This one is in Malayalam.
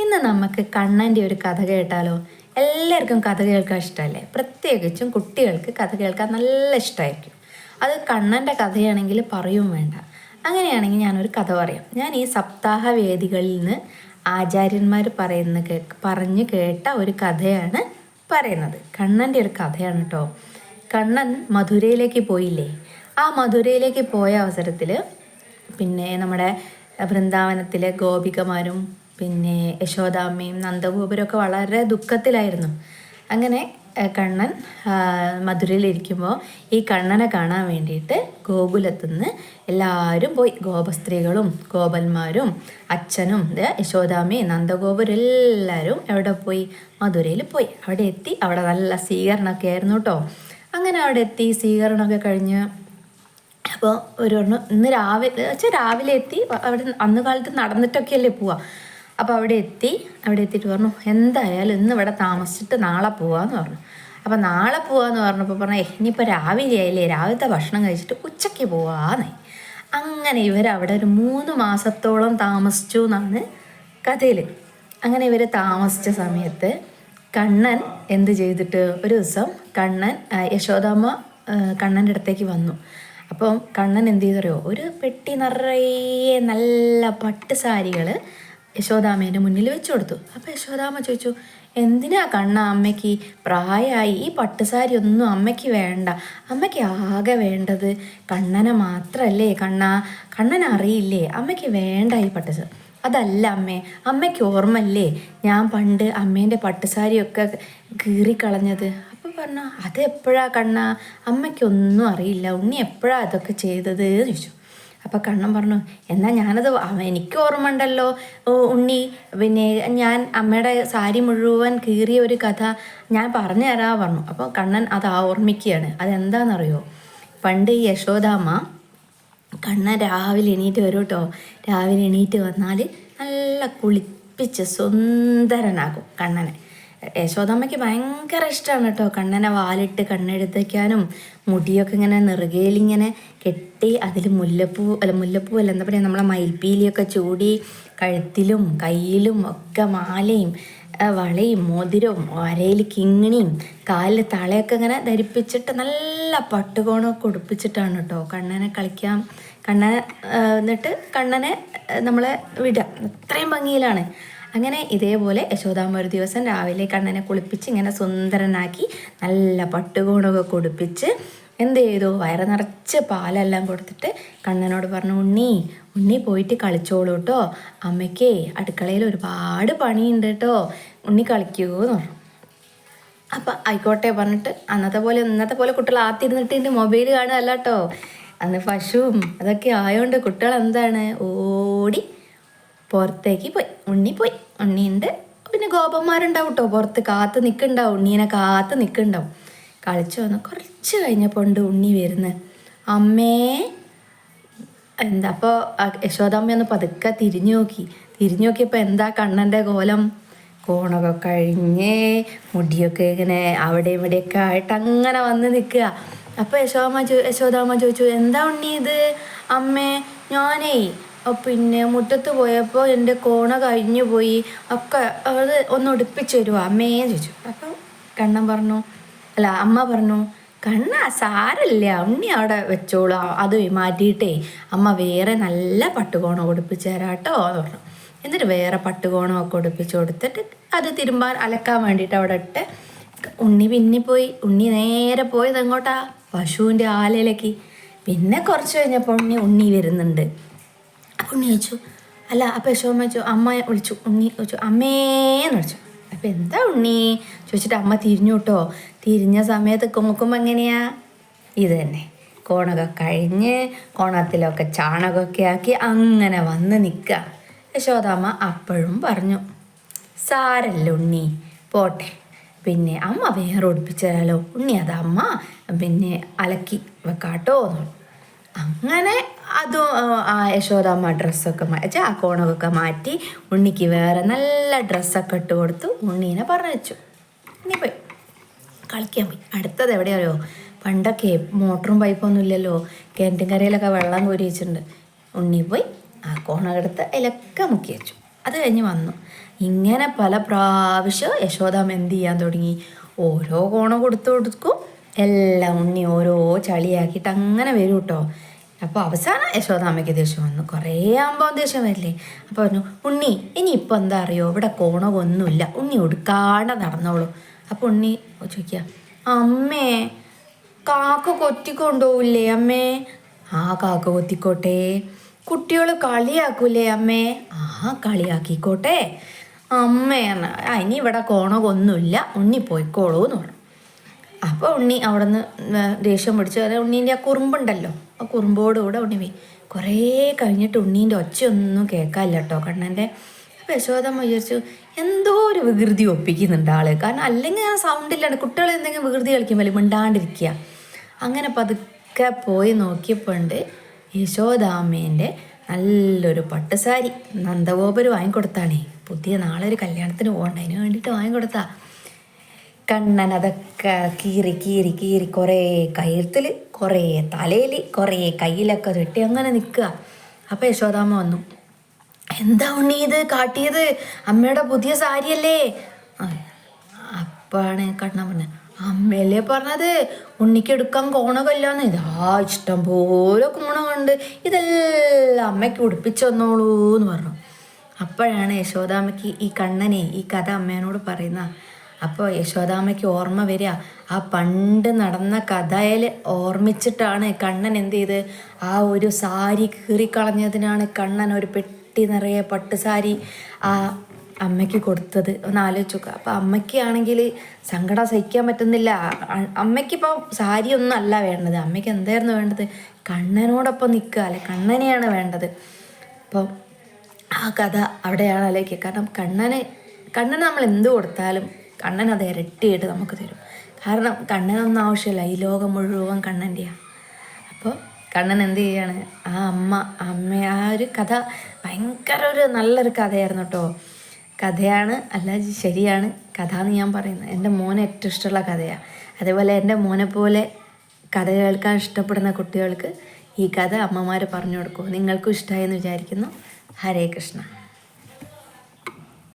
ഇന്ന് നമുക്ക് കണ്ണൻ്റെ ഒരു കഥ കേട്ടാലോ? എല്ലാവർക്കും കഥ കേൾക്കാൻ ഇഷ്ടമല്ലേ? പ്രത്യേകിച്ചും കുട്ടികൾക്ക് കഥ കേൾക്കാൻ നല്ല ഇഷ്ടമായിരിക്കും. അത് കണ്ണൻ്റെ കഥയാണെങ്കിൽ പറയും വേണ്ട. അങ്ങനെയാണെങ്കിൽ ഞാനൊരു കഥ പറയാം. ഞാൻ ഈ സപ്താഹ വേദികളിൽ നിന്ന് ആചാര്യന്മാർ പറഞ്ഞു കേട്ട ഒരു കഥയാണ് പറയുന്നത്. കണ്ണൻ്റെ ഒരു കഥയാണ് കേട്ടോ. കണ്ണൻ മധുരയിലേക്ക് പോയില്ലേ? ആ മധുരയിലേക്ക് പോയ അവസരത്തിൽ പിന്നെ നമ്മുടെ വൃന്ദാവനത്തിലെ ഗോപികമാരും പിന്നെ യശോദാമ്മയും നന്ദഗോപുരമൊക്കെ വളരെ ദുഃഖത്തിലായിരുന്നു. അങ്ങനെ കണ്ണൻ മധുരയിലിരിക്കുമ്പോൾ ഈ കണ്ണനെ കാണാൻ വേണ്ടിയിട്ട് ഗോകുലത്തുനിന്ന് എല്ലാവരും പോയി. ഗോപസ്ത്രീകളും ഗോപന്മാരും അച്ഛനും യശോദാമ്മയും നന്ദഗോപുരം എല്ലാവരും എവിടെ പോയി? മധുരയിൽ പോയി. അവിടെ എത്തി. അവിടെ നല്ല സ്വീകരണമൊക്കെ ആയിരുന്നു കേട്ടോ. അങ്ങനെ അവിടെ എത്തി സ്വീകരണമൊക്കെ കഴിഞ്ഞ് അപ്പോൾ ഇന്ന് രാവിലെ എത്തി. അവിടെ അന്ന് കാലത്ത് നടന്നിട്ടൊക്കെയല്ലേ പോവുക. അപ്പോൾ അവിടെ എത്തിയിട്ട് പറഞ്ഞു എന്തായാലും ഇന്ന് ഇവിടെ താമസിച്ചിട്ട് നാളെ പോവാന്ന് പറഞ്ഞു. അപ്പോൾ നാളെ പോവാന്ന് പറഞ്ഞപ്പോൾ പറഞ്ഞു ഇനിയിപ്പോൾ രാവിലെ ആയില്ലേ, രാവിലത്തെ ഭക്ഷണം കഴിച്ചിട്ട് ഉച്ചയ്ക്ക് പോവാന്നേ. അങ്ങനെ ഇവരവിടെ ഒരു 3 മാസത്തോളം താമസിച്ചു എന്നാണ് കഥയിൽ. അങ്ങനെ ഇവർ താമസിച്ച സമയത്ത് കണ്ണൻ എന്ത് ചെയ്തിട്ട് ഒരു ദിവസം യശോദാമ്മ കണ്ണൻ്റെ അടുത്തേക്ക് വന്നു. അപ്പം കണ്ണൻ എന്ത് ചെയ്തറിയോ, ഒരു പെട്ടി നിറയെ നല്ല പട്ട് സാരികൾ യശോദാമ്മേൻ്റെ മുന്നിൽ വെച്ചു കൊടുത്തു. അപ്പോൾ യശോദാമ്മ ചോദിച്ചു, എന്തിനാ കണ്ണ അമ്മയ്ക്ക് പ്രായമായി, ഈ പട്ടുസാരി ഒന്നും അമ്മയ്ക്ക് വേണ്ട, അമ്മയ്ക്ക് ആകെ വേണ്ടത് കണ്ണനെ മാത്രമല്ലേ, കണ്ണൻ അറിയില്ലേ, അമ്മയ്ക്ക് വേണ്ട ഈ പട്ടുസാരി. അതല്ല അമ്മയ്ക്ക് ഓർമ്മല്ലേ ഞാൻ പണ്ട് അമ്മേൻ്റെ പട്ടുസാരിയൊക്കെ കീറിക്കളഞ്ഞത്. അപ്പോൾ പറഞ്ഞു അതെപ്പോഴാ കണ്ണ, അമ്മയ്ക്കൊന്നും അറിയില്ല, ഉണ്ണി എപ്പോഴാ അതൊക്കെ ചെയ്തത് എന്ന് ചോദിച്ചു. അപ്പോൾ കണ്ണൻ പറഞ്ഞു എന്നാൽ ഞാനത് എനിക്ക് ഓർമ്മ ഉണ്ടല്ലോ ഉണ്ണി, പിന്നെ ഞാൻ അമ്മയുടെ സാരി മുഴുവൻ കീറിയ ഒരു കഥ ഞാൻ പറഞ്ഞു തരാ പറഞ്ഞു. അപ്പോൾ കണ്ണൻ അത് ഓർമ്മിക്കുകയാണ്. അതെന്താണെന്നറിയോ, പണ്ട് ഈ യശോദാമ്മ കണ്ണൻ രാവിലെ എണീറ്റ് വരും കേട്ടോ. രാവിലെ എണീറ്റ് വന്നാൽ നല്ല കുളിപ്പിച്ച് സുന്ദരനാകും കണ്ണനെ. യശോദാമ്മയ്ക്ക് ഭയങ്കര ഇഷ്ടമാണ് കേട്ടോ കണ്ണനെ വാലിട്ട് കണ്ണെടുത്തേക്കാനും മുടിയൊക്കെ ഇങ്ങനെ നെറുകയിലിങ്ങനെ കെട്ടി അതിൽ മുല്ലപ്പൂ അല്ല എന്താ പറയുക, നമ്മളെ മയിൽപ്പീലിയൊക്കെ ചൂടി കഴുത്തിലും കയ്യിലും ഒക്കെ മാലയും വളയും മോതിരവും അരയിൽ കിങ്ങിണിയും കാലിൽ തളയൊക്കെ ഇങ്ങനെ ധരിപ്പിച്ചിട്ട് നല്ല പട്ടുകോണമൊക്കെ ഉടുപ്പിച്ചിട്ടാണ് കേട്ടോ എന്നിട്ട് കണ്ണനെ നമ്മളെ വിടാം. അത്രയും ഭംഗിയിലാണ്. അങ്ങനെ ഇതേപോലെ യശോദാമ്മ ഒരു ദിവസം രാവിലെ കണ്ണനെ കുളിപ്പിച്ച് ഇങ്ങനെ സുന്ദരനാക്കി നല്ല പട്ടുകോണൊക്കെ കൊടുപ്പിച്ച് എന്ത് ചെയ്തു, വയറ് നിറച്ച് പാലെല്ലാം കൊടുത്തിട്ട് കണ്ണനോട് പറഞ്ഞു ഉണ്ണി പോയിട്ട് കളിച്ചോളൂ കേട്ടോ, അമ്മയ്ക്കേ അടുക്കളയിൽ ഒരുപാട് പണിയുണ്ട് കേട്ടോ, ഉണ്ണി കളിക്കുമെന്ന് പറഞ്ഞു. അപ്പം ആയിക്കോട്ടെ പറഞ്ഞിട്ട് ഇന്നത്തെ പോലെ കുട്ടികൾ ആത്തിരുന്നിട്ട് മൊബൈൽ കാണുകയല്ല കേട്ടോ. അന്ന് പശുവും അതൊക്കെ ആയതുകൊണ്ട് കുട്ടികൾ എന്താണ് ഓടി പുറത്തേക്ക് പോയി. ഉണ്ണിയുണ്ട്, പിന്നെ ഗോപന്മാരുണ്ടാവും കേട്ടോ പുറത്ത് കാത്ത് നിൽക്കുന്നുണ്ടാവും, ഉണ്ണീനെ കാത്ത് നിൽക്കുന്നുണ്ടാവും. കളിച്ചു വന്ന് കുറച്ച് കഴിഞ്ഞപ്പോൾ ഉണ്ട് ഉണ്ണി വരുന്നത്. അമ്മേ അപ്പോൾ യശോദാമ്മ ഒന്ന് പതുക്കെ തിരിഞ്ഞു നോക്കിയപ്പോൾ എന്താ കണ്ണൻ്റെ കോലം, കോണൊക്കെ കഴിഞ്ഞ് മുടിയൊക്കെ ഇങ്ങനെ അവിടെ ഇവിടെയൊക്കെ ആയിട്ട് അങ്ങനെ വന്ന് നിൽക്കുക. അപ്പോൾ യശോദാമ്മ ചോദിച്ചു എന്താ ഉണ്ണി ഇത്? അമ്മേ ഞാനേ പിന്നെ മുറ്റത്ത് പോയപ്പോൾ എൻ്റെ കോണ കഴിഞ്ഞു പോയി, ഒക്കെ അത് ഒന്ന് ഒടിപ്പിച്ച് തരുമോ അമ്മേന്ന് ചോദിച്ചു. അപ്പോൾ അമ്മ പറഞ്ഞു കണ്ണ സാരല്ല ഉണ്ണി അവിടെ വെച്ചോളൂ, അത് മാറ്റിയിട്ടേ അമ്മ വേറെ നല്ല പട്ടുകോണം ഒടിപ്പിച്ച് തരാം കേട്ടോ എന്ന് പറഞ്ഞു. എന്നിട്ട് വേറെ പട്ടുകോണമൊക്കെ ഒടിപ്പിച്ച് കൊടുത്തിട്ട് അത് അലക്കാൻ വേണ്ടിയിട്ട് അവിടെ ഇട്ട് ഉണ്ണി നേരെ പോയത് എങ്ങോട്ടാ, പശുവിൻ്റെ ആലയിലേക്ക്. പിന്നെ കുറച്ച് കഴിഞ്ഞപ്പോൾ ഉണ്ണി വരുന്നുണ്ട്. അപ്പം ഉണ്ണി ചോദിച്ചു അപ്പോൾ യശോദാമ്മ ചോദിച്ചു, അമ്മ വിളിച്ചു, ഉണ്ണി ചോദിച്ചു അമ്മേന്ന് വിളിച്ചു. അപ്പം എന്താ ഉണ്ണി ചോദിച്ചിട്ട് അമ്മ തിരിഞ്ഞു കേട്ടോ. തിരിഞ്ഞ സമയത്ത് നോക്കുമ്പോൾ എങ്ങനെയാ, ഇത് തന്നെ കോണൊക്കെ കഴിഞ്ഞ് കോണത്തിലൊക്കെ ചാണകമൊക്കെ ആക്കി അങ്ങനെ വന്ന് നിൽക്കുക. യശോദാമ്മ അപ്പോഴും പറഞ്ഞു സാരല്ല ഉണ്ണി പോട്ടെ, പിന്നെ അമ്മ വേറെ ഒടിപ്പിച്ചു തരാലോ ഉണ്ണി, അത് അമ്മ പിന്നെ അലക്കി വെക്കാട്ടോ. അങ്ങനെ അതും യശോദാമ്മ ഡ്രസ്സൊക്കെ ആ കോണമൊക്കെ മാറ്റി ഉണ്ണിക്ക് വേറെ നല്ല ഡ്രസ്സൊക്കെ ഇട്ട് കൊടുത്തു. ഉണ്ണീനെ പറഞ്ഞു ഉണ്ണി പോയി കളിക്കാൻ പോയി. അടുത്തത് എവിടെയാണോ, പണ്ടൊക്കെ മോട്ടറും പൈപ്പൊന്നും ഇല്ലല്ലോ, കിണറ്റും കരയിലൊക്കെ വെള്ളം കോരി വെച്ചിട്ടുണ്ട്. ഉണ്ണി പോയി ആ കോണമെടുത്ത് അതിലൊക്കെ മുക്കി വെച്ചു. അത് കഴിഞ്ഞ് വന്നു. ഇങ്ങനെ പല പ്രാവശ്യം യശോദാമ്മ എന്ത് ചെയ്യാൻ തുടങ്ങി, ഓരോ കോണ കൊടുക്കും, എല്ലാം ഉണ്ണി ഓരോ ചളിയാക്കിയിട്ട് അങ്ങനെ വരും കേട്ടോ. അപ്പോൾ അവസാനം യശോദാമ്മയ്ക്ക് ദേഷ്യം വന്നു. കുറേ ആകുമ്പോൾ ദേഷ്യം വരില്ലേ. അപ്പോൾ പറഞ്ഞു, ഉണ്ണി ഇനിയിപ്പോൾ എന്താ അറിയോ, ഇവിടെ കോണമൊന്നുമില്ല, ഉണ്ണി ഒടുക്കാണ്ട് നടന്നോളൂ. അപ്പോൾ ഉണ്ണി ചോദിക്കുക, അമ്മേ കാക്ക കൊത്തിക്കൊണ്ടുപോവില്ലേ അമ്മേ? ആ കാക്ക കൊത്തിക്കോട്ടെ. കുട്ടികൾ കളിയാക്കൂലേ അമ്മേ? ആ കളിയാക്കിക്കോട്ടെ അമ്മേ. ഇനി ഇവിടെ കോണമൊന്നുമില്ല, ഉണ്ണി പോയിക്കോളൂ എന്ന് പറഞ്ഞു. അപ്പോൾ ഉണ്ണി അവിടെ നിന്ന് ദേഷ്യം പിടിച്ച്, അതായത് ഉണ്ണീൻ്റെ ആ കുറുമ്പുണ്ടല്ലോ, ആ കുറുമ്പോടുകൂടെ ഉണ്ണി പോയി. കുറേ കഴിഞ്ഞിട്ട് ഉണ്ണീൻ്റെ ഒച്ചയൊന്നും കേൾക്കാനില്ല കേട്ടോ കണ്ണൻ്റെ. അപ്പോൾ യശോദമ്മ വിചാരിച്ചു എന്തോ ഒരു വികൃതി ഒപ്പിക്കുന്നുണ്ട് ആള്. കാരണം അല്ലെങ്കിൽ ആ സൗണ്ടില്ലാണ് കുട്ടികൾ എന്തെങ്കിലും വികൃതി കളിക്കുമ്പോൾ മിണ്ടാണ്ടിരിക്കുക. അങ്ങനെ പതുക്കെ പോയി നോക്കിയപ്പോൾ ഉണ്ട് യശോദാമ്മേൻ്റെ നല്ലൊരു പട്ടുസാരി നന്ദഗോപര് വാങ്ങിക്കൊടുത്താണേ. പുതിയ നാളെ ഒരു കല്യാണത്തിന് പോകണ്ട, അതിന് വേണ്ടിയിട്ട് വാങ്ങിക്കൊടുത്താ. കണ്ണൻ അതൊക്കെ കീറി കീറി കീറി കുറേ കഴുത്തിൽ, കുറേ തലയിൽ, കുറേ കയ്യിലൊക്കെ കെട്ടി അങ്ങനെ നിൽക്കുക. അപ്പോൾ യശോദാമ്മ വന്നു. എന്താ ഉണ്ണി ഇത് കാട്ടിയത്? അമ്മയുടെ പുതിയ സാരിയല്ലേ? അപ്പാണ് കണ്ണൻ പറഞ്ഞത്, അമ്മയല്ലേ പറഞ്ഞത് ഉണ്ണിക്ക് എടുക്കാൻ കോണകല്ലാന്ന്. ഇതാ ഇഷ്ടം പോലെ കോണമുണ്ട്, ഇതെല്ലാം അമ്മയ്ക്ക് ഉടുപ്പിച്ചു തന്നോളൂ എന്ന് പറഞ്ഞു. അപ്പോഴാണ് യശോദാമ്മയ്ക്ക് ഈ കണ്ണനെ ഈ കഥ അമ്മേനോട് പറയുന്ന. അപ്പോൾ യശോദാമ്മയ്ക്ക് ഓർമ്മ വരിക, ആ പണ്ട് നടന്ന കഥയിൽ ഓർമ്മിച്ചിട്ടാണ് കണ്ണൻ എന്ത് ചെയ്ത് ആ ഒരു സാരി കീറിക്കളഞ്ഞതിനാണ് കണ്ണൻ ഒരു പെട്ടി നിറയെ പട്ടുസാരി ആ അമ്മയ്ക്ക് കൊടുത്തത്. ഒന്ന് ആലോചിച്ച് നോക്കുക. അപ്പോൾ അമ്മയ്ക്ക് ആണെങ്കിൽ സങ്കടം സഹിക്കാൻ പറ്റുന്നില്ല. അമ്മയ്ക്കിപ്പോൾ സാരിയൊന്നും അല്ല വേണ്ടത്, അമ്മയ്ക്ക് എന്തായിരുന്നു വേണ്ടത്? കണ്ണനോടൊപ്പം നിൽക്കുക, അല്ലെ കണ്ണനെയാണ് വേണ്ടത്. അപ്പോൾ ആ കഥ അവിടെയാണ് ആലോചിക്കുക. കാരണം കണ്ണന് നമ്മൾ എന്ത് കൊടുത്താലും കണ്ണൻ അത് ഇരട്ടിയായിട്ട് നമുക്ക് തരും. കാരണം കണ്ണനൊന്നും ആവശ്യമില്ല, ഈ ലോകം മുഴുവൻ കണ്ണൻ്റെയാണ്. അപ്പോൾ കണ്ണൻ എന്ത് ചെയ്യാണ്, ആ ഒരു കഥ ഭയങ്കര ഒരു നല്ലൊരു കഥയായിരുന്നു കേട്ടോ. കഥയാണ് അല്ല ശരിയാണ് കഥ എന്ന് ഞാൻ പറയുന്നത്. എൻ്റെ മോനെ ഏറ്റവും ഇഷ്ടമുള്ള കഥയാണ്. അതേപോലെ എൻ്റെ മോനെ പോലെ കഥ കേൾക്കാൻ ഇഷ്ടപ്പെടുന്ന കുട്ടികൾക്ക് ഈ കഥ അമ്മമാർ പറഞ്ഞു കൊടുക്കും. നിങ്ങൾക്കും ഇഷ്ടമായെന്ന് വിചാരിക്കുന്നു. ഹരേ കൃഷ്ണ.